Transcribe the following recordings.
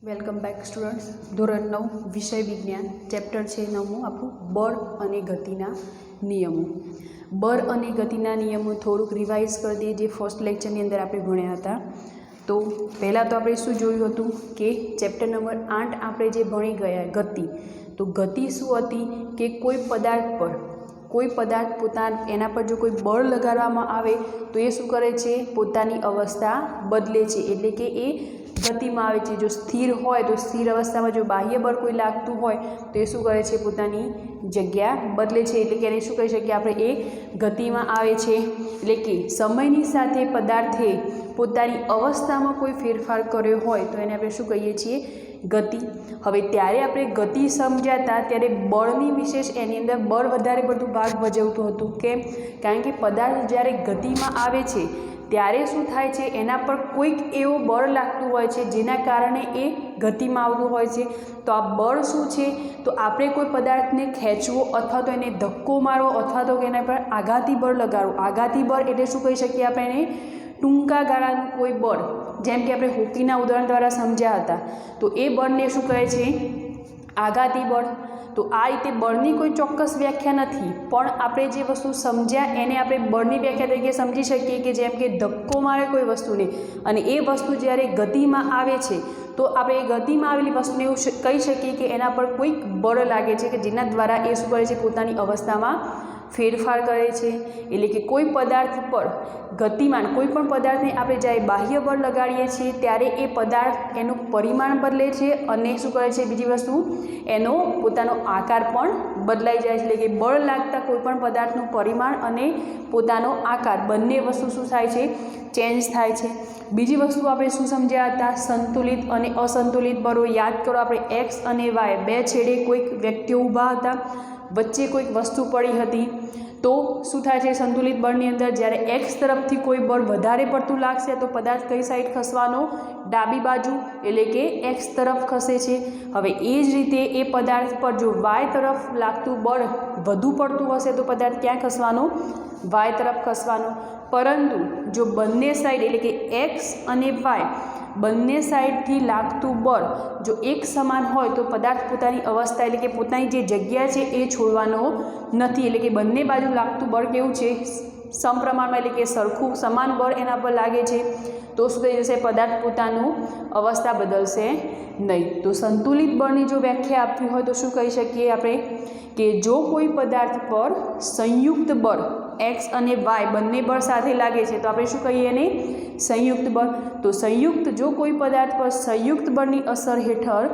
Welcome back students. ધોરણ 9 વિષય વિજ્ઞાન ચેપ્ટર છે 9મું આપણું બળ અને ગતિના નિયમો. બળ અને ગતિના નિયમો થોડુંક રિવાઇઝ કરી દઈએ જે ફર્સ્ટ લેક્ચરની અંદર આપણે ભણ્યા હતા. તો પહેલાં તો આપણે શું જોયું હતું કે ચેપ્ટર નંબર 8 આપણે જે ભણી ગયા ગતિ. તો ગતિ શું હતી કે કોઈ પદાર્થ એના પર જો કોઈ બળ લગાડવામાં આવે તો એ શું કરે છે, પોતાની અવસ્થા બદલે છે, એટલે કે એ ગતિમાં આવે છે. જો સ્થિર હોય તો સ્થિર અવસ્થામાં જો બાહ્ય બળ કોઈ લાગતું હોય તો એ શું કરે છે, પોતાની જગ્યા બદલે છે, એટલે કે એને શું કહી શકીએ આપણે, એ ગતિમાં આવે છે. એટલે કે સમયની સાથે પદાર્થે પોતાની અવસ્થામાં કોઈ ફેરફાર કર્યો હોય તો એને આપણે શું કહીએ છીએ, ગતિ. હવે ત્યારે આપણે ગતિ સમજાતા ત્યારે બળની વિશેષ એની અંદર બળ વધારે બધું ભાગ ભજવતું હતું. કેમ? કારણ કે પદાર્થ જ્યારે ગતિમાં આવે છે ત્યારે શું થાય છે, એના પર કોઈક એવો બળ લાગતું હોય છે જેના કારણે એ ગતિમાં આવતું હોય છે. તો આ બળ શું છે, તો આપણે કોઈ પદાર્થને ખેંચવો અથવા તો એને ધક્કો મારવો અથવા તો એના પર આઘાતી બળ લગાડવું. આઘાતી બળ એટલે શું કહી શકીએ આપણે એને, ટૂંકા ગાળાનું કોઈ બળ, જેમ કે આપણે હોકીના ઉદાહરણ દ્વારા સમજ્યા હતા. તો એ બળને શું કહે છે, આઘાતી બળ. તો આ રીતે બળની કોઈ ચોક્કસ વ્યાખ્યા નથી, પણ આપણે જે વસ્તુ સમજ્યા એને આપણે બળની વ્યાખ્યા તરીકે સમજી શકીએ કે જેમ કે ધક્કો મારે કોઈ વસ્તુને અને એ વસ્તુ જ્યારે ગતિમાં આવે છે તો આપણે એ ગતિમાં આવેલી વસ્તુને એવું કહી શકીએ કે એના પર કોઈક બળ લાગે છે કે જેના દ્વારા એ શું કરે છે, પોતાની અવસ્થામાં ફેરફાર કરે છે. એટલે કે કોઈ પદાર્થ પર ગતિમાન કોઈ પણ પદાર્થને આપણે જ્યારે બાહ્ય બળ લગાડીએ છીએ ત્યારે એ પદાર્થ એનું પરિમાણ બદલે છે અને શું કરે છે, બીજી વસ્તુ એનો પોતાનો આકાર પણ બદલાઈ જાય છે. એટલે કે બળ લાગતા કોઈ પણ પદાર્થનું પરિમાણ અને પોતાનો આકાર બંને વસ્તુ શું થાય છે, ચેન્જ થાય છે. બીજી વસ્તુ આપણે શું સમજ્યા હતા, સંતુલિત અને અસંતુલિત બળો. યાદ કરો, આપણે એક્સ અને વાય બે છેડે કોઈક વ્યક્તિઓ ઊભા હતા, વચ્ચે કોઈક વસ્તુ પડી હતી. તો શું થાય છે, સંતુલિત બળની અંદર જ્યારે એક્સ તરફથી કોઈ બળ વધારે પડતું લાગશે તો પદાર્થ કઈ સાઈડ ખસવાનો, ડાબી બાજુ, એટલે કે એક્સ તરફ ખસે છે. હવે એ જ રીતે એ પદાર્થ પર જો વાય તરફ લાગતું બળ વધુ પડતું હશે તો પદાર્થ ક્યાં ખસવાનો, વાય તરફ ખસવાનો. પરંતુ જો બંને સાઈડ એટલે કે એક્સ અને વાય બંને સાઈડથી લાગતું બળ જો એક સમાન હોય તો પદાર્થ પોતાની અવસ્થા એટલે કે પોતાની જે જગ્યા છે એ છોડવાનો નથી. એટલે કે બંને બાજુ લાગતું બળ કેવું છે, સમપ્રમાણમાં, એટલે કે સરખું સમાન બળ એના પર લાગે છે. તો શું થઈ જશે, પદાર્થ પોતાનું અવસ્થા બદલશે નહીં. તો સંતુલિત બળની જો વ્યાખ્યા આપવી હોય તો શું કહી શકીએ આપણે કે જો કોઈ પદાર્થ પર સંયુક્ત બળ એક્સ અને વાય બંને બળ સાથે લાગે છે તો આપણે શું કહીએ એને, સંયુક્ત બળ. તો સંયુક્ત જો કોઈ પદાર્થ પર સંયુક્ત બળની અસર હેઠળ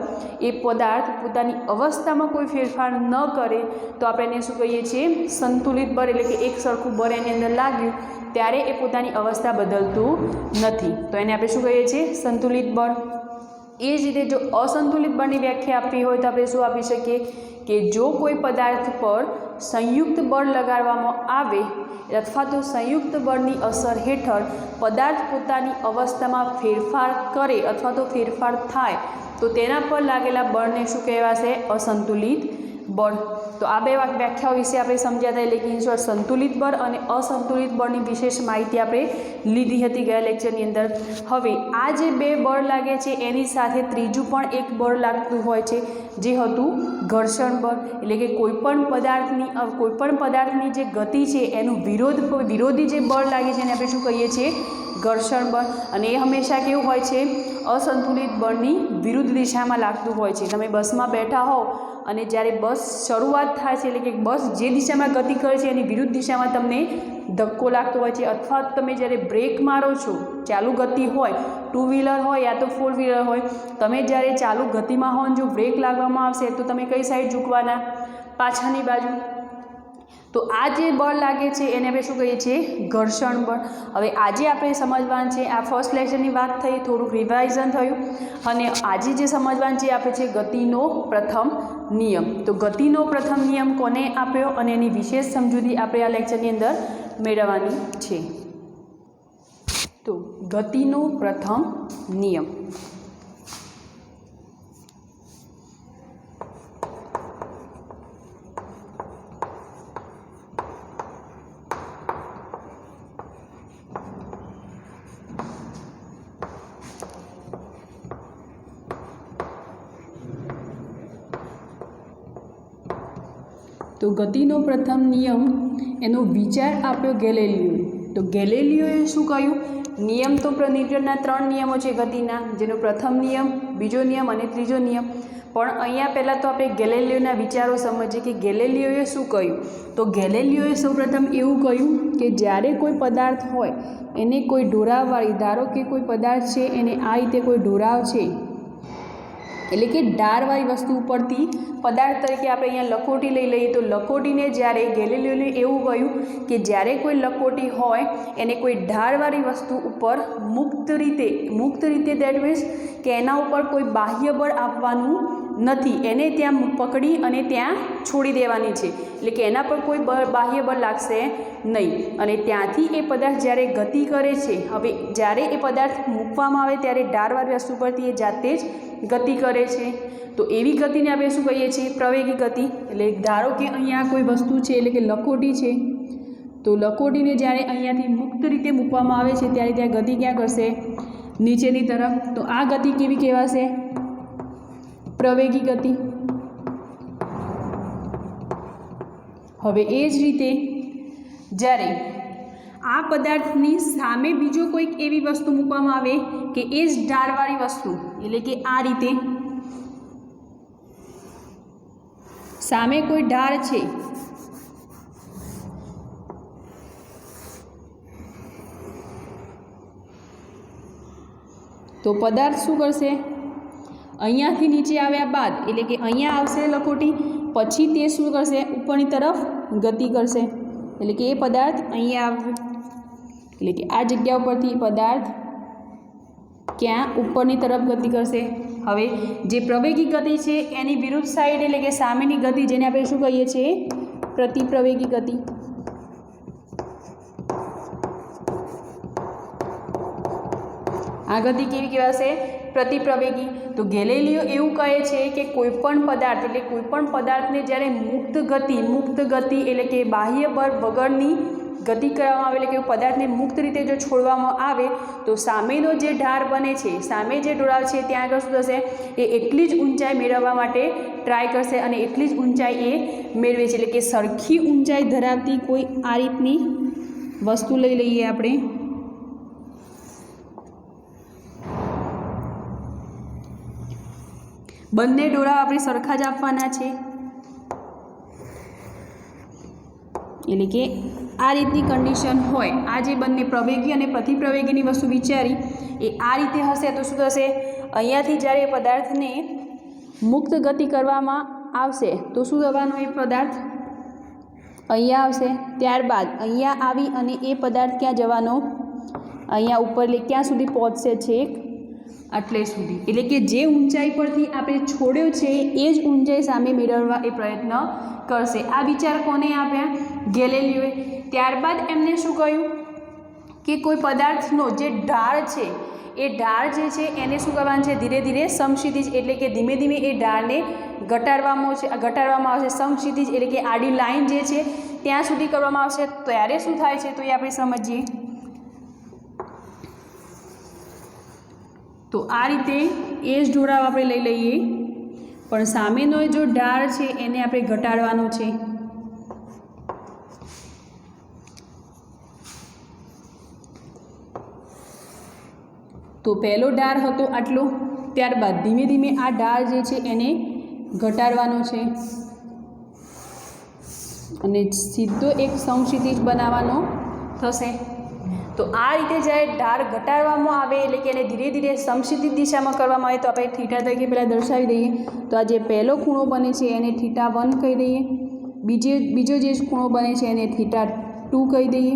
એ પદાર્થ પોતાની અવસ્થામાં કોઈ ફેરફાર ન કરે તો આપણે એને શું કહીએ છીએ, સંતુલિત બળ. એટલે કે એક સરખું બળ એની અંદર લાગ્યું ત્યારે એ પોતાની અવસ્થા બદલતું નથી, તો એને આપણે શું કહીએ છીએ, સંતુલિત બળ. એ જ રીતે જો અસંતુલિત બળની વ્યાખ્યા આપવી હોય તો આપણે શું આપી શકીએ કે જો કોઈ પદાર્થ પર સંયુક્ત બળ લગાડવામાં આવે અથવા તો સંયુક્ત બળની અસર હેઠળ પદાર્થ પોતાની અવસ્થામાં ફેરફાર કરે અથવા તો ફેરફાર થાય તો તેના પર લાગેલા બળને શું કહેવાશે, અસંતુલિત બળ. તો આ બે વ્યાખ્યાઓ વિશે આપણે સમજ્યા હતા. એટલે કે ઇન શોર્ટ સંતુલિત બળ અને અસંતુલિત બળની વિશેષ માહિતી આપણે લીધી હતી ગયા લેક્ચરની અંદર. હવે આ જે બે બળ લાગે છે એની સાથે ત્રીજું પણ એક બળ લાગતું હોય છે જે હતું ઘર્ષણ બળ. એટલે કે કોઈપણ પદાર્થની જે ગતિ છે એનું વિરોધી જે બળ લાગે છે એને આપણે શું કહીએ છીએ, ઘર્ષણ બળ. અને એ હંમેશા કેવું હોય છે, અસંતુલિત બળની વિરુદ્ધ દિશામાં લાગતું હોય છે. તમે બસમાં બેઠા હોવ અને જ્યારે બસ શરૂઆત થાય છે એટલે કે બસ જે દિશામાં ગતિ કરે છે એની વિરુદ્ધ દિશામાં તમને ધક્કો લાગતો હોય છે, અથવા તમે જ્યારે બ્રેક મારો છો, ચાલુ ગતિ હોય, ટુ વ્હીલર હોય યા તો ફોર વ્હીલર હોય, તમે જ્યારે ચાલુ ગતિમાં હો જો બ્રેક લાગવામાં આવશે તો તમે કઈ સાઈડ ઝૂકવાના, પાછળની બાજુ. તો આ જે બળ લાગે છે એને આપણે શું કહીએ છીએ, ઘર્ષણ બળ. હવે આજે આપણે સમજવાનું છે, આ ફર્સ્ટ લેક્ચરની વાત થઈ, થોડુંક રિવાઇઝન થયું, અને આજે જે સમજવાનું છે આપણે છે ગતિનો પ્રથમ નિયમ. તો ગતિનો પ્રથમ નિયમ કોને આપ્યો અને એની વિશેષ સમજૂતી આપણે આ લેક્ચરની અંદર મેળવવાની છે. તો ગતિનો પ્રથમ નિયમ. તો ગતિનો પ્રથમ નિયમ એનો વિચાર આપ્યો ગેલિલિયોએ। તો ગેલિલિયોએ શું કહ્યું? નિયમ તો ન્યૂટનના 3 નિયમો છે ગતિના, જેનો પ્રથમ નિયમ, બીજો નિયમ અને ત્રીજો નિયમ। પણ અહીંયા પહેલાં તો આપણે ગેલિલિયોના વિચારો સમજીએ કે ગેલિલિયોએ શું કહ્યું। તો ગેલિલિયોએ સૌપ્રથમ એવું કહ્યું કે જ્યારે કોઈ પદાર્થ હોય એને કોઈ ઢોરાવવાળી, ધારો કે કોઈ પદાર્થ છે એને આ રીતે કોઈ ઢોરાવ છે, એટલે કે ઢારવાળી વસ્તુ ઉપરથી પદાર્થ તરીકે આપણે અહીંયા લખોટી લઈ લઈએ, તો લખોટીને જ્યારે ગેલિલિયોએ એવું કહ્યું કે જ્યારે કોઈ લખોટી હોય એને કોઈ ઢારવાળી વસ્તુ ઉપર મુક્ત રીતે દેટ મીન્સ કે એના ઉપર કોઈ બાહ્ય બળ આપવાનું નથી, એને ત્યાં પકડી અને ત્યાં છોડી દેવાની છે, એટલે કે એના પર કોઈ બાહ્ય બળ લાગશે નહીં, અને ત્યાંથી એ પદાર્થ જ્યારે ગતિ કરે છે, હવે જ્યારે એ પદાર્થ મૂકવામાં આવે ત્યારે ઢારવાળી વસ્તુ પરથી એ જાતે જ ગતિ કરે છે। તો એવી ગતિને આપણે શું કહીએ છીએ? પ્રવેગી ગતિ। એટલે ધારો કે અહીંયા કોઈ વસ્તુ છે, એટલે કે લખોટી છે, તો લખોટીને જ્યારે અહીંયાથી મુક્ત રીતે મૂકવામાં આવે છે ત્યારે ત્યાં ગતિ ક્યાં કરશે? નીચેની તરફ। તો આ ગતિ કેવી કહેવાશે? પ્રવેગી ગતિ। હવે એ જ રીતે જ્યારે આ પદાર્થની સામે બીજો કોઈક એવી વસ્તુ મૂકવામાં આવે કે એ જ ઢારવાળી વસ્તુ, એટલે કે આ રીતે સામે કોઈ ઢાર છે, તો પદાર્થ શું કરશે? અહીંયાથી નીચે આવ્યા બાદ, એટલે કે અહીંયા આવશે લખોટી, પછી તે શું કરશે? ઉપરની તરફ ગતિ કરશે, એટલે કે એ પદાર્થ અહીંયા આવ્યો, એટલે કે આ જગ્યા ઉપરથી પદાર્થ ક્યાં? ઉપરની તરફ ગતિ કરશે। હવે જે પ્રવેગી ગતિ છે એની વિરુદ્ધ સાઈડ, એટલે કે સામેની ગતિ, જેને આપણે શું કહીએ છીએ? પ્રતિપ્રવેગી ગતિ। આ ગતિ કેવી કહેવાશે? પ્રતિપ્રવેગી। તો ગેલિલિયો એવું કહે છે કે કોઈપણ પદાર્થ, એટલે કોઈપણ પદાર્થને જ્યારે મુક્ત ગતિ એટલે કે બાહ્ય બળ વગરની ગતિ કરવામાં આવે, એટલે કે પદાર્થને મુક્ત રીતે જો છોડવામાં આવે તો સામેનો જે ઢાર બને છે, સામે જે ઢોળાવ છે ત્યાં આગળ શું થશે? એ એટલી જ ઊંચાઈ મેળવવા માટે ટ્રાય કરશે અને એટલી જ ઊંચાઈ એ મેળવે છે, એટલે કે સરખી ઊંચાઈ ધરાવતી કોઈ આ રીતની વસ્તુ લઈ લઈએ આપણે, બંને ઢોળાવ આપણે સરખા જ આપવાના છે, એટલે કે આ રીતની કન્ડિશન હોય, આ જે બંને પ્રવેગી અને પ્રતિપ્રવેગીની વસ્તુ વિચારી એ આ રીતે હશે, તો શું થશે? અહીંયાથી જ્યારે પદાર્થને મુક્ત ગતિ કરવામાં આવશે તો શું થવાનું? એ પદાર્થ અહીંયા આવશે, ત્યારબાદ અહીંયા આવી અને એ પદાર્થ ક્યાં જવાનો? અહીંયા ઉપર, એટલે ક્યાં સુધી પહોંચશે? છેક આટલે સુધી, એટલે કે જે ઊંચાઈ પરથી આપણે છોડ્યો છે એ જ ઊંચાઈ સામે મેળવવા એ પ્રયત્ન કરશે। આ વિચાર કોને આપ્યા? ગેલિલિયોએ। ત્યારબાદ એમને શું કહ્યું કે કોઈ પદાર્થનો જે ઢાળ છે એ ઢાળ જે છે એને શું કરવાનું છે? ધીરે ધીરે સમક્ષિતિજ, એટલે કે ધીમે ધીમે એ ઢાળને ઘટાડવામાં આવશે। સમક્ષિતિજ એટલે કે આડી લાઈન જે છે ત્યાં સુધી કરવામાં આવશે। ત્યારે શું થાય છે તો એ આપણે સમજીએ। તો આ રીતે એ જ ઢોળાવ આપણે લઈ લઈએ, પણ સામેનો જો ઢાળ છે એને આપણે ઘટાડવાનો છે। તો પહેલો ઢાળ હતો આટલો, ત્યારબાદ ધીમે ધીમે આ ઢાળ જે છે એને ઘટાડવાનો છે અને સીધો એક સમક્ષિતિજ બનાવવાનો થશે। તો આ રીતે જ્યારે ઢાળ ઘટાડવામાં આવે, એટલે કે એને ધીરે ધીરે સમક્ષિતિજ દિશામાં કરવામાં આવે, તો આપણે થીટા તરીકે પહેલાં દર્શાવી દઈએ। તો આ જે પહેલો ખૂણો બને છે એને θ1 કહી દઈએ, બીજો જે ખૂણો બને છે એને θ2 કહી દઈએ,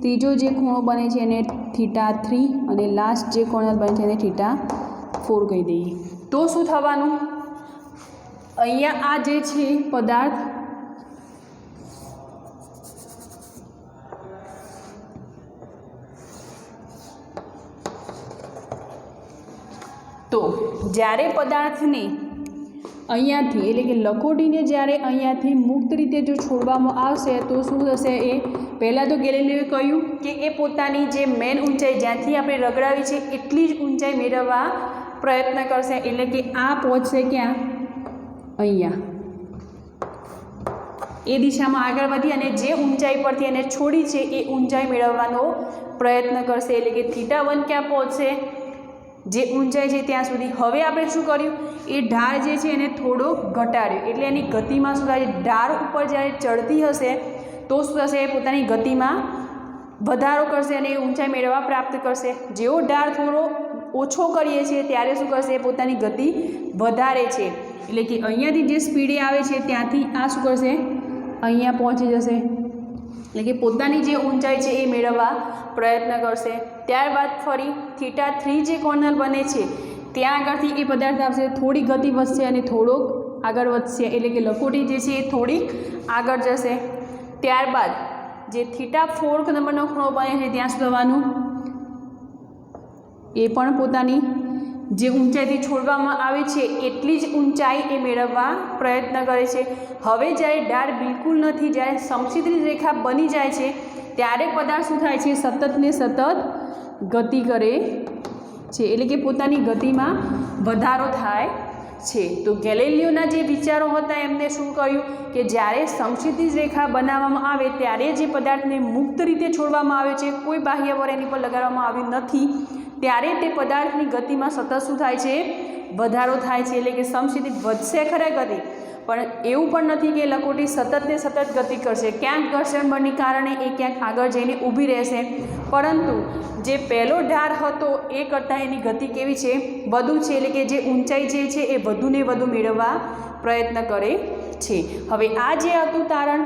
ત્રીજો જે ખૂણો બને છે એને θ3 અને લાસ્ટ જે ખૂણો બને છે એને θ4 કહી દઈએ। તો શું થવાનું? અહીંયા આ જે છે પદાર્થ તો જ્યારે પદાર્થને અહીંયાથી, એટલે કે લખોટીને જ્યારે અહીંયાથી મુક્ત રીતે જો છોડવામાં આવશે તો શું થશે? એ પહેલાં તો ગેલિલિયોએ કહ્યું કે એ પોતાની જે મેન ઊંચાઈ જ્યાંથી આપણે રગડાવી છે એટલી જ ઊંચાઈ મેળવવા પ્રયત્ન કરશે, એટલે કે આ પહોંચશે ક્યાં? અહીંયા। એ દિશામાં આગળ વધી અને જે ઊંચાઈ પરથી એને છોડી છે એ ઊંચાઈ મેળવવાનો પ્રયત્ન કરશે, એટલે કે θ1 ક્યાં પહોંચશે, જે ઊંચાઈ છે ત્યાં સુધી. હવે આપણે શું કર્યું, એ ઢાળ જે છે એને થોડો ઘટાડ્યો, એટલે એની ગતિમાં શું થાય, ઢાળ ઉપર જ્યારે ચડતી હશે તો શું થશે, એ પોતાની ગતિમાં વધારો કરશે અને એ ઊંચાઈ મેળવવા પ્રાપ્ત કરશે. જેવો ઢાળ થોડો ઓછો કરીએ છીએ ત્યારે શું કરશે, એ પોતાની ગતિ વધારે છે, એટલે કે અહીંયાથી જે સ્પીડે આવે છે ત્યાંથી આ શું કરશે, અહીંયા પહોંચી જશે, એટલે કે પોતાની જે ઊંચાઈ છે એ મેળવવા પ્રયત્ન કરશે. ત્યારબાદ ફરી θ3 જે કોર્નર બને છે ત્યાં આગળથી એ પદાર્થ આવશે, થોડી ગતિ વધશે અને થોડોક આગળ વધશે, એટલે કે લખોટી જે છે એ થોડીક આગળ જશે. ત્યારબાદ જે θ4 નંબરનો ખૂણો બને છે ત્યાં શું થવાનું, એ પણ પોતાની જે ઊંચાઈથી છોડવામાં આવે છે એટલી જ ઊંચાઈ એ મેળવવા પ્રયત્ન કરે છે. હવે જ્યારે ઢાળ બિલકુલ નથી, જ્યારે સમશીતોષ રેખા બની જાય છે ત્યારે પદાર્થ શું થાય છે, સતત ને સતત ગતિ કરે છે, એટલે કે પોતાની ગતિમાં વધારો થાય છે. તો ગેલિલિયોના જે વિચારો હતા એમને શું કર્યું કે જ્યારે સમશીતોષ રેખા બનાવવામાં આવે ત્યારે જે પદાર્થને મુક્ત રીતે છોડવામાં આવે છે, કોઈ બાહ્ય બળ એની પર લગાડવામાં આવ્યું નથી, ત્યારે તે પદાર્થની ગતિમાં સતત શું થાય છે, વધારો થાય છે, એટલે કે સમશીતોષ વધશે ખરા ગતિ, પણ એવું પણ નથી કે લખોટી સતત ને સતત ગતિ કરશે, ક્યાંક ઘર્ષણ બળને કારણે એ ક્યાંક આગળ જઈને ઊભી રહેશે, પરંતુ જે પહેલો ઢાળ હતો એ કરતાં એની ગતિ કેવી છે, વધુ છે, એટલે કે જે ઊંચાઈ જે છે એ વધુને વધુ મેળવવા પ્રયત્ન કરે છે. હવે આ જે હતું તારણ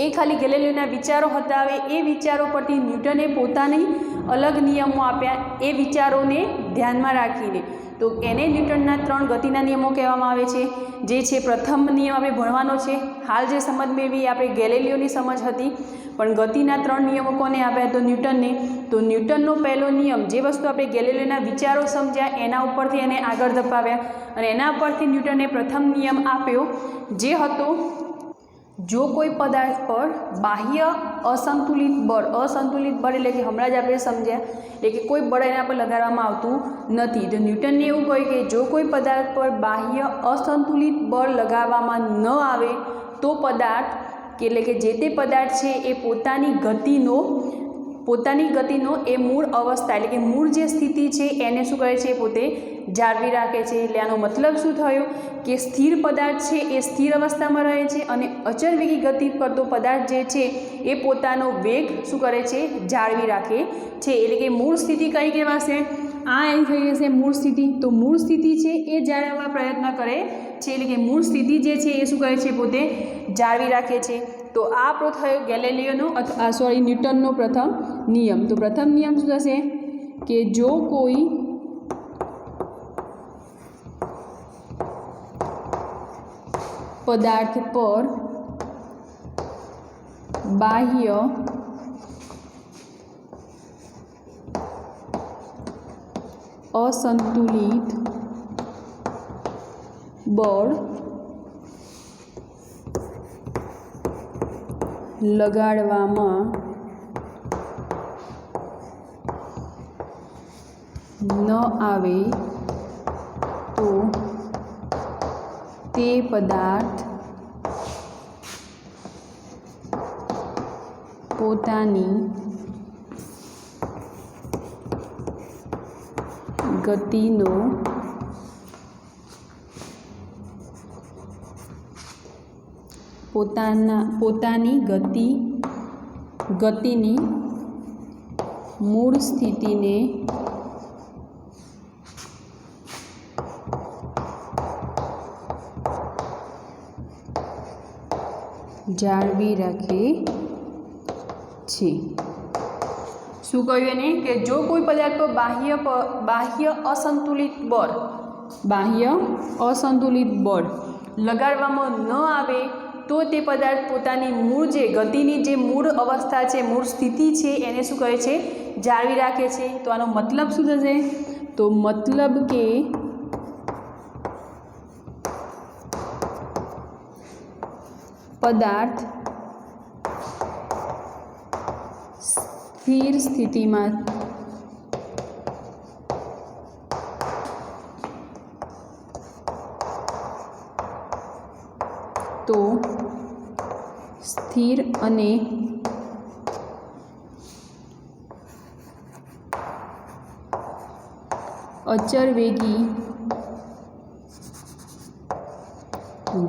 એ ખાલી ગેલિલિયોના વિચારો હતા. હવે એ વિચારો પરથી ન્યૂટને પોતાની અલગ નિયમો આપ્યા, એ વિચારોને ધ્યાનમાં રાખીને. તો એને ન્યૂટનના 3 ગતિના નિયમો કહેવામાં આવે છે, જે છે પ્રથમ નિયમ આપણે ભણવાનો છે. હાલ જે સમજ મેળવી આપણે ગેલિલિયોની સમજ હતી, પણ ગતિના 3 નિયમો કોને આપ્યા, તો ન્યૂટનને. તો ન્યૂટનનો પહેલો નિયમ, જે વસ્તુ આપણે ગેલિલિયોના વિચારો સમજ્યા એના ઉપરથી એને આગળ ધપાવ્યા અને એના પરથી ન્યૂટને પ્રથમ નિયમ આપ્યો, જે હતો જો કોઈ પદાર્થ પર બાહ્ય અસંતુલિત બળ એટલે કે હમણાં જ આપણે સમજ્યા, એટલે કે કોઈ બળ એના પર લગાડવામાં આવતું નથી, તો ન્યૂટનને એવું કહ્યું કે જો કોઈ પદાર્થ પર બાહ્ય અસંતુલિત બળ લગાવવામાં ન આવે તો પદાર્થ એટલે કે જે તે પદાર્થ છે એ પોતાની ગતિનો એ મૂળ અવસ્થા એટલે કે મૂળ જે સ્થિતિ છે એને શું કરે છે, પોતે જાળવી રાખે છે. એટલે આનો મતલબ શું થયો કે સ્થિર પદાર્થ છે એ સ્થિર અવસ્થામાં રહે છે અને અચળ વેગી ગતિ કરતો પદાર્થ જે છે એ પોતાનો વેગ શું કરે છે, જાળવી રાખે છે. એટલે કે મૂળ સ્થિતિ કઈ કહેવાશે, આ એમ થઈ જશે મૂળ સ્થિતિ. તો મૂળ સ્થિતિ છે એ જાળવવા પ્રયત્ન કરે છે, એટલે કે મૂળ સ્થિતિ જે છે એ શું કરે છે, પોતે જાળવી રાખે છે. તો આ આપણો થયો ગેલિલિયોનો ન્યૂટનનો પ્રથમ નિયમ. તો પ્રથમ નિયમ શું થશે કે જો કોઈ પદાર્થ પર બાહ્ય અસંતુલિત બળ લગાડવામાં ન આવે તો તે પદાર્થ પોતાની ગતિનો ગતિની મૂળ સ્થિતિને જાળવી રાખે છે. શું કહ્યું એને કે જો કોઈ પદાર્થ પર બાહ્ય અસંતુલિત બળ લગાડવામાં ન આવે તો તે પદાર્થ પોતાની મૂળ જે ગતિની જે મૂળ અવસ્થા છે, મૂળ સ્થિતિ છે એને શું કરે છે, જાળવી રાખે છે. તો આનો મતલબ શું થશે, તો મતલબ કે પદાર્થ સ્થિર સ્થિતિમાં તો સ્થિર અને અચળ વેગી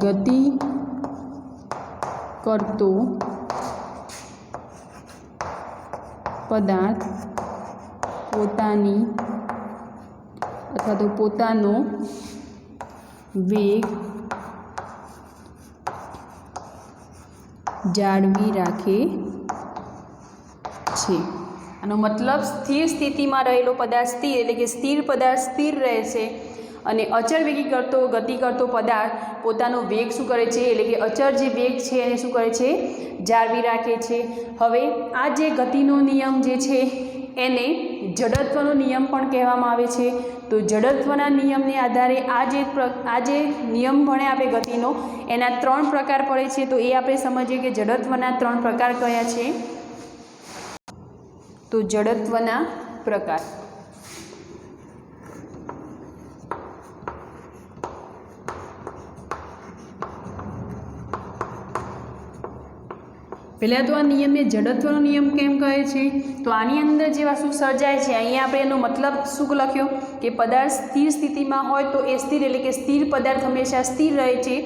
ગતિ કરતો પદાર્થ પોતાની અથવા તો પોતાનો વેગ જાળવી રાખે છે। આનો મતલબ સ્થિર સ્થિતિમાં રહેલો પદાર્થ સ્થિર એટલે કે સ્થિર પદાર્થ સ્થિર રહે છે અને અચળ વેગી ગતિ કરતો પદાર્થ પોતાનો વેગ શું કરે છે એટલે કે અચળ જે વેગ છે એને શું કરે છે જાળવી રાખે છે। હવે આ જે ગતિનો નિયમ જે છે એને જડત્વનો નિયમ પણ કહેવામાં આવે છે। તો જડત્વના નિયમને આધારે આ જે નિયમ ભણે આપણે ગતિનો એના 3 પ્રકાર પડે છે। તો એ આપણે સમજીએ કે જડત્વના 3 પ્રકાર કયા છે। તો જડત્વના પ્રકાર પહેલાં તો આ નિયમને જડત્વનો નિયમ કેમ કહે છે? તો આની અંદર જે વસ્તુ સર્જાય છે અહીંયા આપણે એનો મતલબ શું લખ્યો કે પદાર્થ સ્થિર સ્થિતિમાં હોય તો એ સ્થિર એટલે કે સ્થિર પદાર્થ હંમેશા સ્થિર રહે છે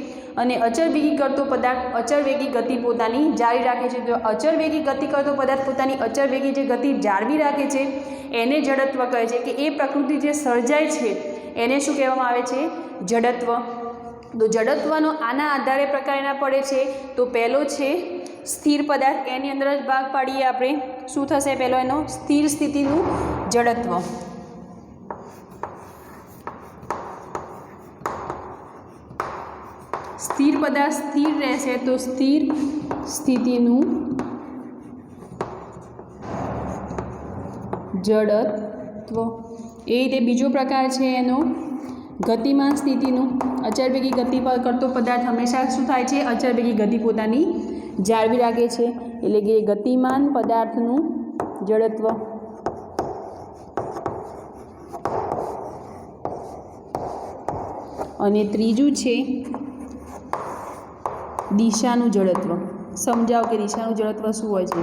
અને અચળ વેગી કરતો પદાર્થ અચળ વેગી ગતિ પોતાની જાળવી રાખે છે। તો અચળ વેગી ગતિ કરતો પદાર્થ પોતાની અચળ વેગી જે ગતિ જાળવી રાખે છે એને જડત્વ કહે છે કે એ પ્રકૃતિ જે સર્જાય છે એને શું કહેવામાં આવે છે? જડત્વ। તો જડત્વનો આના આધારે પ્રકાર એના પડે છે। તો પહેલો છે સ્થિર પદાર્થ, એની અંદર જ ભાગ પાડીએ આપણે। શું થશે પહેલો એનો? સ્થિર સ્થિતિનું જડત્વ। સ્થિર પદાર્થ સ્થિર રહેશે તો સ્થિર સ્થિતિનું જડત્વ। એ રીતે બીજો પ્રકાર છે એનો ગતિમાન સ્થિતિનું। અચળ વેગી ગતિ કરતો પદાર્થ હંમેશા શું થાય છે? અચળ વેગી ગતિ પોતાની જાળવી રાખે છે એટલે કે ગતિમાન પદાર્થનું જડત્વ। અને ત્રીજું છે દિશાનું જડત્વ। સમજાવો કે દિશાનું જડત્વ શું હોય છે?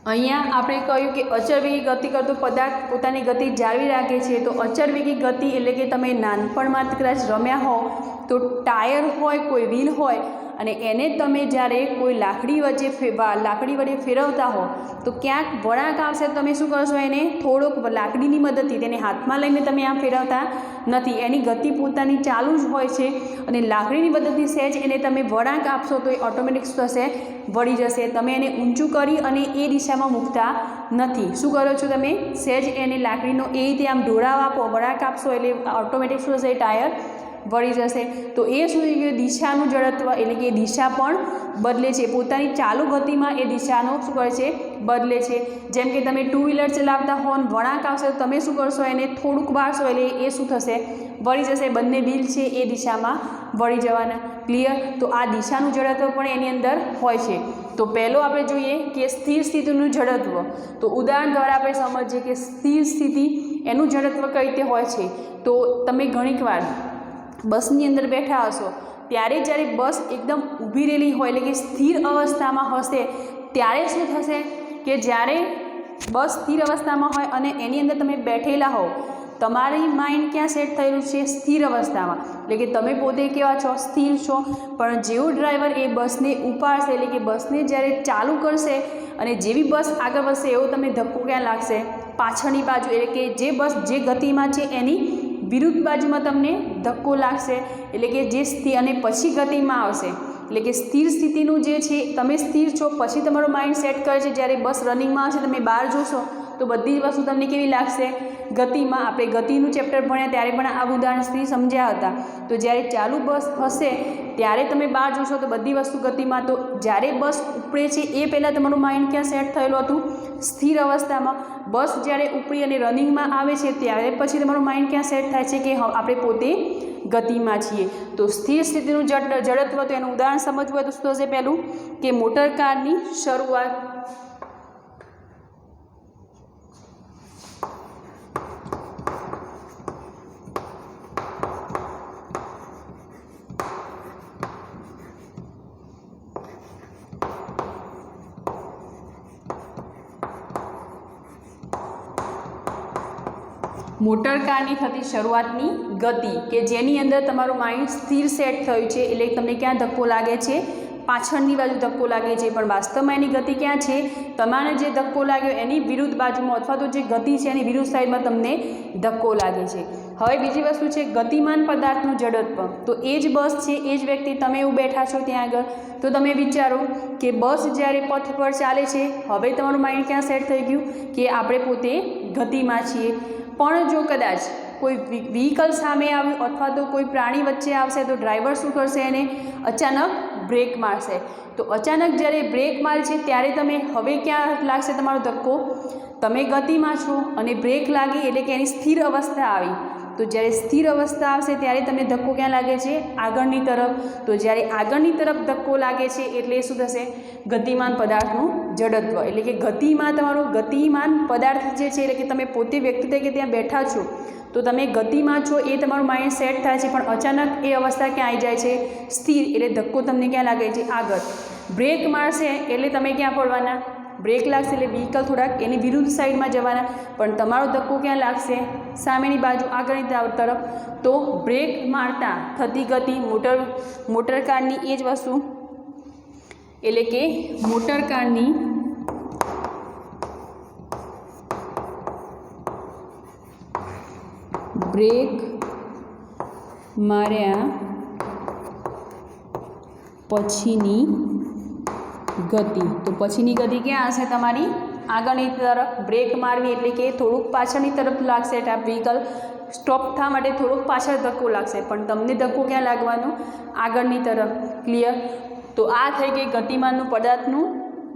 અહીંયા આપણે કહ્યું કે અચળ વેગી ગતિ કરતો પદાર્થ પોતાની ગતિ જાળવી રાખે છે। તો અચળ વેગી ગતિ એટલે કે તમે નાનપણમાં કદાચ રમ્યા હો તો ટાયર હોય, કોઈ વ્હીલ હોય અને એને તમે જ્યારે કોઈ લાકડી વડે ફેરવતા હો તો ક્યાંક વળાંક આવશે, તમે શું કરશો? એને થોડોક લાકડીની મદદથી તેને હાથમાં લઈને તમે આમ ફેરવતા નથી, એની ગતિ પોતાની ચાલુ જ હોય છે અને લાકડીની મદદથી સહેજ એને તમે વળાંક આપશો તો એ ઓટોમેટિક શું થશે? વળી જશે। તમે એને ઊંચું કરી અને એ દિશામાં મૂકતા નથી, શું કરો છો તમે? સહેજ એને લાકડીનો એ રીતે આમ ઢોળાવ આપો, વળાંક આપશો એટલે ઓટોમેટિક શું થશે? ટાયર વળી જશે। તો એ શું છે કે દિશાનું જડત્વ એટલે કે દિશા પણ બદલે છે, પોતાની ચાલુ ગતિમાં એ દિશાનો શું કરે છે? બદલે છે। જેમ કે તમે 2 વ્હીલર ચલાવતા હો અને વળાંક આવશે તો તમે શું કરશો? એને થોડુંક વાળશો એટલે એ શું થશે? વળી જશે, બંને વ્હીલ છે એ દિશામાં વળી જવાના। ક્લિયર? તો આ દિશાનું જડત્વ પણ એની અંદર હોય છે। તો પહેલો આપણે જોઈએ કે સ્થિર સ્થિતિનું જડત્વ। તો ઉદાહરણ દ્વારા આપણે સમજીએ કે સ્થિર સ્થિતિ એનું જડત્વ કઈ રીતે હોય છે। તો તમે ઘણીક વાર બસની અંદર બેઠા હશો ત્યારે જ્યારે બસ એકદમ ઊભી રહેલી હોય એટલે કે સ્થિર અવસ્થામાં હશે ત્યારે શું થશે કે જ્યારે બસ સ્થિર અવસ્થામાં હોય અને એની અંદર તમે બેઠેલા હો, તમારી માઇન્ડ ક્યાં સેટ થયેલું છે? સ્થિર અવસ્થામાં, એટલે કે તમે પોતે કેવા છો? સ્થિર છો। પણ જેવો ડ્રાઈવર એ બસને ઉપાડશે એટલે કે બસને જ્યારે ચાલુ કરશે અને જેવી બસ આગળ વધશે એવો તમને ધક્કો ક્યાં લાગશે? પાછળની બાજુ, એટલે કે જે બસ જે ગતિમાં છે એની વિરુદ્ધ બાજુમાં તમને ધક્કો લાગશે એટલે કે જે સ્થિર અને પછી ગતિમાં આવશે એટલે કે સ્થિર સ્થિતિનું જે છે તમે સ્થિર છો પછી તમારો માઇન્ડ સેટ કરે છે, જ્યારે બસ રનિંગમાં હશે તમે બહાર જોશો તો બધી જ વસ્તુ તમને કેવી લાગશે? ગતિમાં। આપણે ગતિનું ચેપ્ટર ભણ્યા ત્યારે પણ આ ઉદાહરણથી સમજ્યા હતા। તો જ્યારે ચાલુ બસ હશે ત્યારે તમે બહાર જોશો તો બધી વસ્તુ ગતિમાં। તો જ્યારે બસ ઉપડે છે એ પહેલાં તમારું માઇન્ડ ક્યાં સેટ થયેલું હતું? સ્થિર અવસ્થામાં। બસ જ્યારે ઉપડી અને રનિંગમાં આવે છે ત્યારે પછી તમારું માઇન્ડ ક્યાં સેટ થાય છે કે આપણે પોતે ગતિમાં છીએ। તો સ્થિર સ્થિતિનું જડત્વ, તો એનું ઉદાહરણ સમજવું હોય તો શું થશે? પહેલું કે મોટર કારની શરૂઆત, મોટર કારની થતી શરૂઆતની ગતિ કે જેની અંદર તમારું માઇન્ડ સ્થિર સેટ થયું છે, એટલે તમને ક્યાં ધક્કો લાગે છે? પાછળની બાજુ ધક્કો લાગે છે, પણ વાસ્તવમાં એની ગતિ ક્યાં છે? તમારે જે ધક્કો લાગ્યો એની વિરુદ્ધ બાજુમાં અથવા તો જે ગતિ છે એની વિરુદ્ધ સાઈડમાં તમને ધક્કો લાગે છે. હવે બીજી વસ્તુ છે ગતિમાન પદાર્થનું જડત્વ. તો એ જ બસ છે, એ જ વ્યક્તિ, તમે એવું બેઠા છો ત્યાં આગળ, તો તમે વિચારો કે બસ જ્યારે પથ પર ચાલે છે, હવે તમારું માઇન્ડ ક્યાં સેટ થઈ ગયું કે આપણે પોતે ગતિમાં છીએ. પણ જો કદાચ કોઈ વ્હીકલ સામે આવ્યું અથવા તો કોઈ પ્રાણી વચ્ચે આવશે તો ડ્રાઈવર શું કરશે? એને અચાનક બ્રેક મારશે. તો અચાનક જ્યારે બ્રેક મારે છે ત્યારે તમે હવે ક્યાં લાગશે તમારો ધક્કો? તમે ગતિમાં છો અને બ્રેક લાગી એટલે કે એની સ્થિર અવસ્થા આવી. તો જ્યારે સ્થિર અવસ્થા આવશે ત્યારે તમને ધક્કો ક્યાં લાગે છે? આગળની તરફ. તો જ્યારે આગળની તરફ ધક્કો લાગે છે એટલે શું થશે? ગતિમાન પદાર્થનું જડત્વ. એટલે કે ગતિમાં તમારું ગતિમાન પદાર્થ જે છે, એટલે કે તમે પોતે વ્યક્તિ તરીકે ત્યાં બેઠા છો તો તમે ગતિમાં છો એ તમારું માઇન્ડ સેટ થાય છે, પણ અચાનક એ અવસ્થા ક્યાં આવી જાય છે? સ્થિર. એટલે ધક્કો તમને ક્યાં લાગે છે? આગળ. બ્રેક મારશે એટલે તમે ક્યાં પડવાના? બ્રેક લાગશે એટલે વ્હીકલ થોડાક એની વિરુદ્ધ સાઈડમાં જવાના, પણ તમારો ધક્કો ક્યાં લાગશે? સામેની બાજુ, આગળની તરફ. તો બ્રેક મારતા થતી ગતિ મોટરકારની એ જ વસ્તુ, એટલે કે મોટરકારની બ્રેક માર્યા પછીની ગતિ. તો પછીની ગતિ ક્યાં હશે તમારી? આગળની તરફ. બ્રેક મારવી એટલે કે થોડુંક પાછળની તરફ લાગશે, એટલે વ્હીકલ સ્ટોપ થવા માટે થોડુંક પાછળ ધક્કો લાગશે, પણ તમને ધક્કો ક્યાં લાગવાનો? આગળની તરફ. ક્લિયર? તો આ થઈ ગઈ ગતિમાનનું પદાર્થનું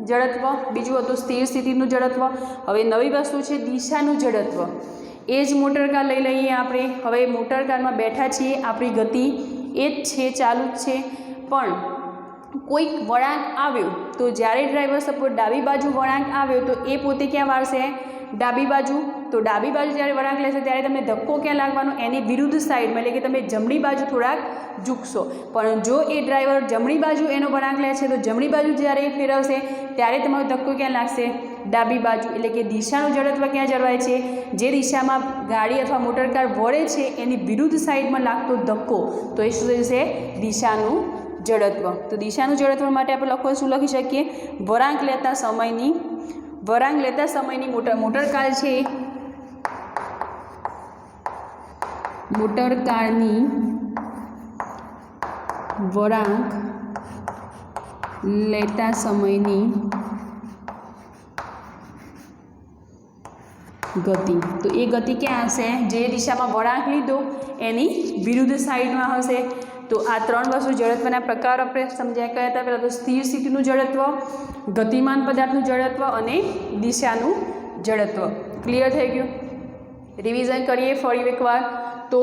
જડત્વ. બીજું હતું સ્થિર સ્થિતિનું જડત્વ. હવે નવી વસ્તુ છે દિશાનું જડત્વ. એ જ મોટરકાર લઈ લઈએ આપણે. હવે મોટરકારમાં બેઠા છીએ, આપણી ગતિ એ જ છે, ચાલુ જ છે, પણ કોઈક વળાંક આવ્યો તો જ્યારે ડ્રાઈવર સપોઝ ડાબી બાજુ વળાંક આવ્યો તો એ પોતે ક્યાં વાળશે? ડાબી બાજુ. તો ડાબી બાજુ જ્યારે વળાંક લેશે ત્યારે તમને ધક્કો ક્યાં લાગવાનો? એની વિરુદ્ધ સાઈડમાં, એટલે કે તમે જમણી બાજુ થોડાક ઝૂકશો. પણ જો એ ડ્રાઈવર જમણી બાજુ એનો વળાંક લે છે તો જમણી બાજુ જ્યારે ફેરવશે ત્યારે તમારો ધક્કો ક્યાં લાગશે? ડાબી બાજુ. એટલે કે દિશાનું જડત્વ ક્યાં જળવાય છે? જે દિશામાં ગાડી અથવા મોટરકાર વળે છે એની વિરુદ્ધ સાઈડમાં લાગતો ધક્કો, તો એ શું થશે? દિશાનું જડત્વ. તો દિશાનું જડત્વ માટે આપણે શું લખી શકીએ? વળાંક લેતા સમયની મોટરકાર છે, મોટરકારની વળાંક લેતા સમયની ગતિ. તો એ ગતિ ક્યાં હશે? જે દિશામાં વળાંક લીધો એની વિરુદ્ધ સાઈડમાં હશે. તો આ ત્રણ વસ્તુ જડત્વના પ્રકાર આપણે સમજ્યા. કયા હતા? પહેલાં તો સ્થિર સ્થિતિનું જડત્વ, ગતિમાન પદાર્થનું જડત્વ અને દિશાનું જડત્વ. ક્લિયર થઈ ગયું? રિવિઝન કરીએ ફરી એકવાર. તો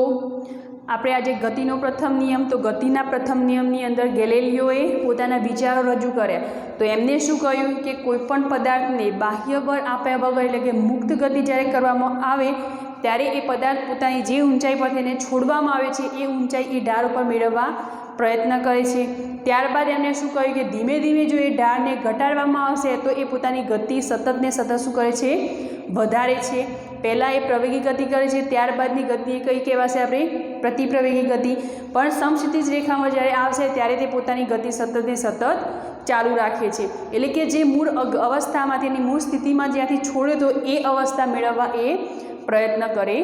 આપણે આજે ગતિનો પ્રથમ નિયમ, તો ગતિના પ્રથમ નિયમની અંદર ગેલેલિયોએ પોતાના વિચારો રજૂ કર્યા. તો એમને શું કહ્યું કે કોઈપણ પદાર્થને બાહ્ય બળ આપ્યા વગર, એટલે કે મુક્ત ગતિ જ્યારે કરવામાં આવે ત્યારે એ પદાર્થ પોતાની જે ઊંચાઈ પરથી એને છોડવામાં આવે છે એ ઊંચાઈ એ ઢાળ ઉપર મેળવવા પ્રયત્ન કરે છે. ત્યારબાદ એમણે શું કહ્યું કે ધીમે ધીમે જો એ ઢાળને ઘટાડવામાં આવશે તો એ પોતાની ગતિ સતતને સતત શું કરે છે? વધારે છે. પહેલાં એ પ્રવેગી ગતિ કરે છે, ત્યારબાદની ગતિ એ કઈ કહેવાશે? આપણે પ્રતિપ્રવેગી ગતિ. પણ સમક્ષિતિજ રેખામાં જ્યારે આવશે ત્યારે તે પોતાની ગતિ સતતને સતત ચાલુ રાખે છે. એટલે કે જે મૂળ અવસ્થામાંથી એની મૂળ સ્થિતિમાં જ્યાંથી છોડે તો એ અવસ્થા મેળવવા એ પ્રયત્ન કરે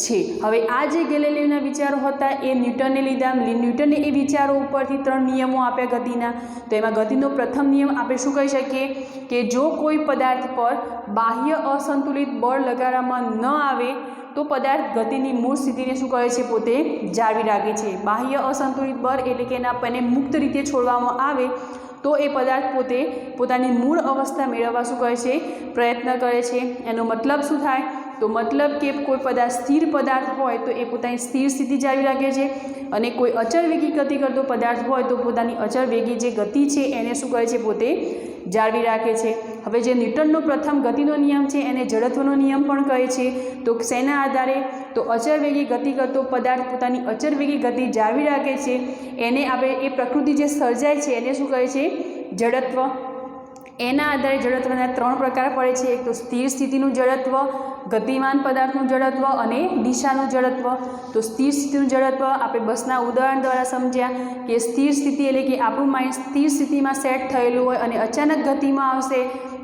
છે. હવે આ જે ગેલેલિયોના વિચારો હતા એ ન્યૂટને લીધા. ન્યૂટને એ વિચારો ઉપરથી 3 નિયમો આપ્યા ગતિના. તો એમાં ગતિનો પ્રથમ નિયમ આપણે શું કહી શકીએ કે જો કોઈ પદાર્થ પર બાહ્ય અસંતુલિત બળ લગાડવામાં ન આવે તો પદાર્થ ગતિની મૂળ સ્થિતિને શું કરે છે? પોતે જાળવી રાખે છે. બાહ્ય અસંતુલિત બળ એટલે કે એને મુક્ત રીતે છોડવામાં આવે તો એ પદાર્થ પોતે પોતાની મૂળ અવસ્થા મેળવવા શું કરે છે? પ્રયત્ન કરે છે. એનો મતલબ શું થાય? તો મતલબ કે કોઈ પદાર્થ સ્થિર પદાર્થ હોય તો એ પોતાની સ્થિર સ્થિતિ જાળવી રાખે છે, અને કોઈ અચળ વેગી ગતિ કરતો પદાર્થ હોય તો પોતાની અચળ વેગી જે ગતિ છે એને શું કરે છે? પોતે જાળવી રાખે છે. હવે જે ન્યૂટનનો પ્રથમ ગતિનો નિયમ છે એને જડત્વનો નિયમ પણ કહે છે. તો શેના આધારે? તો અચળ વેગી ગતિ કરતો પદાર્થ પોતાની અચળ વેગી ગતિ જાળવી રાખે છે, એને આપણે એ પ્રકૃતિ જે સર્જાય છે એને શું કહે છે? જડત્વ. એના આધારે જડત્વના 3 પ્રકાર પડે છે. એક તો સ્થિર સ્થિતિનું જડત્વ, ગતિમાન પદાર્થનું જડત્વ અને દિશાનું જડત્વ. તો સ્થિર સ્થિતિનું જડત્વ આપણે બસના ઉદાહરણ દ્વારા સમજ્યા કે સ્થિર સ્થિતિ એટલે કે આપણું માઇન્ડ સ્થિર સ્થિતિમાં સેટ થયેલું હોય અને અચાનક ગતિમાં આવશે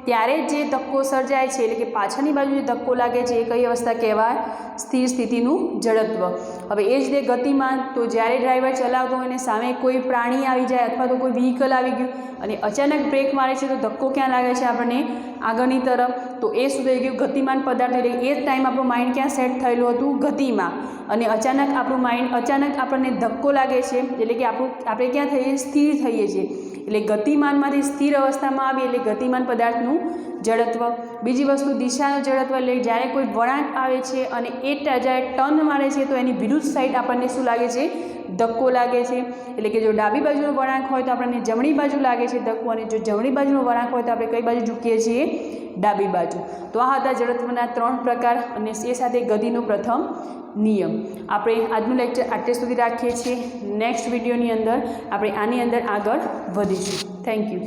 ત્યારે જે ધક્કો સર્જાય છે એટલે કે પાછળની બાજુ જે ધક્કો લાગે છે એ કઈ અવસ્થા કહેવાય? સ્થિર સ્થિતિનું જડત્વ. હવે એ જ રીતે ગતિમાન, તો જ્યારે ડ્રાઈવર ચલાવતો હોય અને સામે કોઈ પ્રાણી આવી જાય અથવા તો કોઈ વ્હીકલ આવી ગયું અને અચાનક બ્રેક મારે છે તો ધક્કો ક્યાં લાગે છે આપણને? આગળની તરફ. તો એ શું થઈ ગયું? ગતિમાન પદાર્થ. એટલે એ જ ટાઈમ આપણું માઇન્ડ ક્યાં સેટ થયેલું હતું? ગતિમાં. અને અચાનક આપણું માઇન્ડ આપણને ધક્કો લાગે છે એટલે કે આપણે ક્યાં થઈએ? સ્થિર થઈએ છીએ. એટલે ગતિમાનમાંથી સ્થિર અવસ્થામાં આવીએ એટલે ગતિમાન પદાર્થનું જડત્વ. બીજી વસ્તુ દિશાનું જડત્વ, એટલે જ્યારે કોઈ વળાંક આવે છે અને એ જ્યારે ટર્ન મારે છે તો એની વિરુદ્ધ સાઈડ આપણને શું લાગે છે? ધક્કો લાગે છે. એટલે કે જો ડાબી બાજુનો વળાંક હોય તો આપણને જમણી બાજુ લાગે છે ધક્કો, અને જો જમણી બાજુનો વળાંક હોય તો આપણે કઈ બાજુ ઝૂકીએ છીએ? ડાબી બાજુ. તો આ હતા જડત્વના 3 પ્રકાર અને એ સાથે ગતિનો પ્રથમ નિયમ. આપણે આજનું લેક્ચર આટલે સુધી રાખીએ છીએ. નેક્સ્ટ વિડીયોની અંદર આપણે આની અંદર આગળ વધીશું. Thank you.